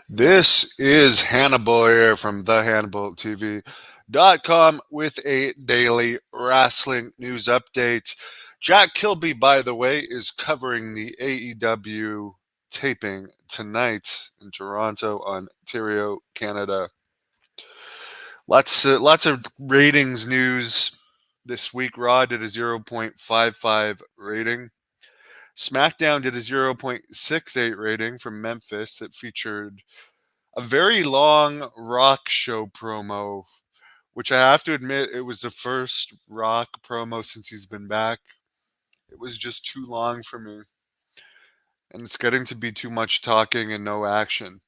This is Hannibal here from thehannibaltv.com with a daily wrestling news update. Jack Kilby, by the way, is covering the AEW taping tonight in Toronto, Ontario, Canada. Lots of ratings news this week. Raw did a 0.55 rating. SmackDown did a 0.68 rating from Memphis that featured a very long rock show promo, which I have to admit, it was the first rock promo since he's been back. It was just too long for me, and it's getting to be too much talking and no action.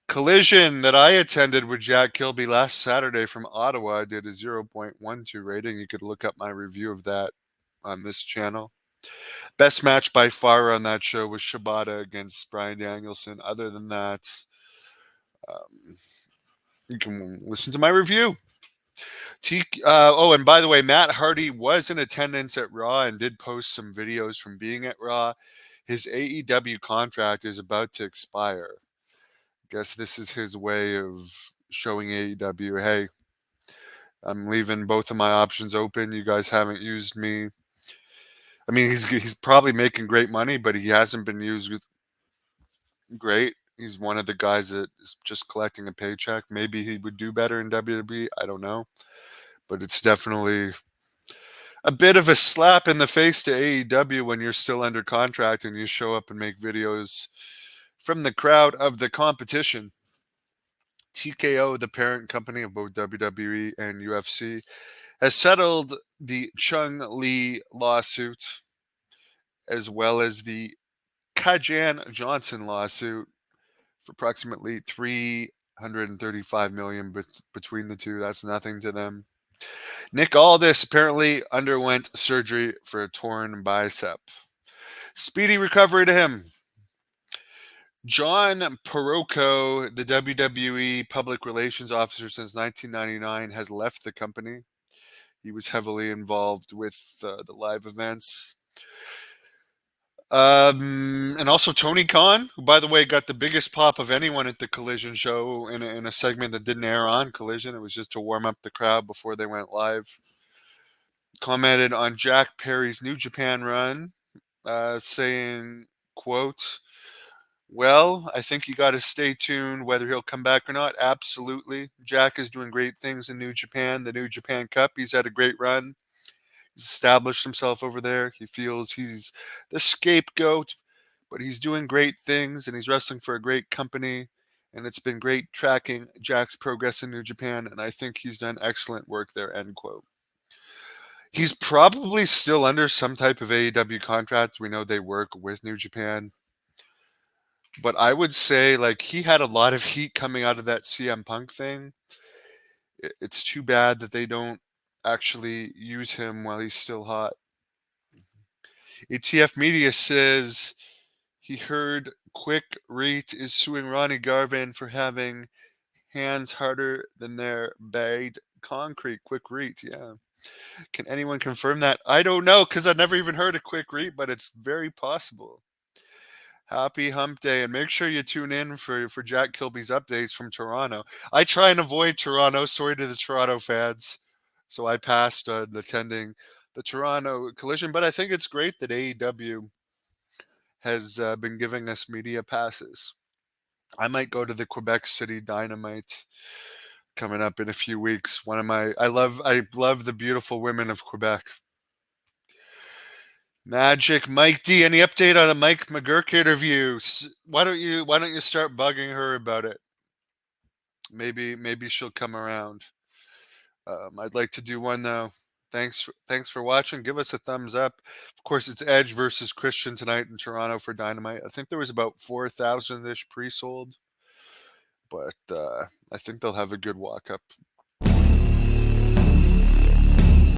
Collision that I attended with Jack Kilby last Saturday from Ottawa did a 0.12 rating. You could look up my review of that on this channel. Best match by far on that show was Shibata against Bryan Danielson. Other than that, um, you can listen to my review. And by the way, Matt Hardy was in attendance at Raw and did post some videos from being at Raw. His AEW contract is about to expire. Guess this is his way of showing AEW, hey, I'm leaving both of my options open. You guys haven't used me. I mean, he's probably making great money, but he hasn't been used great. He's one of the guys that is just collecting a paycheck. Maybe he would do better in WWE. I don't know. But it's definitely a bit of a slap in the face to AEW when you're still under contract and you show up and make videos from the crowd of the competition. TKO, the parent company of both WWE and UFC, has settled the Chung Lee lawsuit as well as the Kajan Johnson lawsuit for approximately $335 million between the two. That's nothing to them. Nick Aldis apparently underwent surgery for a torn bicep. Speedy recovery to him. John Perocco, the WWE public relations officer since 1999, has left the company. He was heavily involved with the live events. And also Tony Khan, who, by the way, got the biggest pop of anyone at the Collision show in a segment that didn't air on Collision. It was just to warm up the crowd before they went live. Commented on Jack Perry's New Japan run, saying, quote, well, I think you got to stay tuned whether he'll come back or not. Absolutely. Jack is doing great things in New Japan. The New Japan Cup, he's had a great run. He's established himself over there. He feels he's the scapegoat, but he's doing great things and he's wrestling for a great company. And it's been great tracking Jack's progress in New Japan. And I think he's done excellent work there, end quote. He's probably still under some type of AEW contract. We know they work with New Japan. But I would say, like, he had a lot of heat coming out of that CM Punk thing. It's too bad that they don't actually use him while he's still hot. ATF Media says he heard Quick Reet is suing Ronnie Garvin for having hands harder than their bagged concrete. Quick Reet, yeah. Can anyone confirm that? I don't know, because I've never even heard of Quick Reet, but it's very possible. Happy hump day, and make sure you tune in for Jack Kilby's updates from Toronto. I try and avoid Toronto. Sorry to the Toronto fans. So I passed attending the Toronto Collision, but I think it's great that AEW has been giving us media passes. I might go to the Quebec City Dynamite coming up in a few weeks. I love the beautiful women of Quebec. Magic Mike D. Any update on a Mike McGurk interview? Why don't you start bugging her about it? Maybe she'll come around. I'd like to do one though. Thanks for watching. Give us a thumbs up. Of course, it's Edge versus Christian tonight in Toronto for Dynamite. I think there was about 4,000-ish pre-sold, but I think they'll have a good walk up.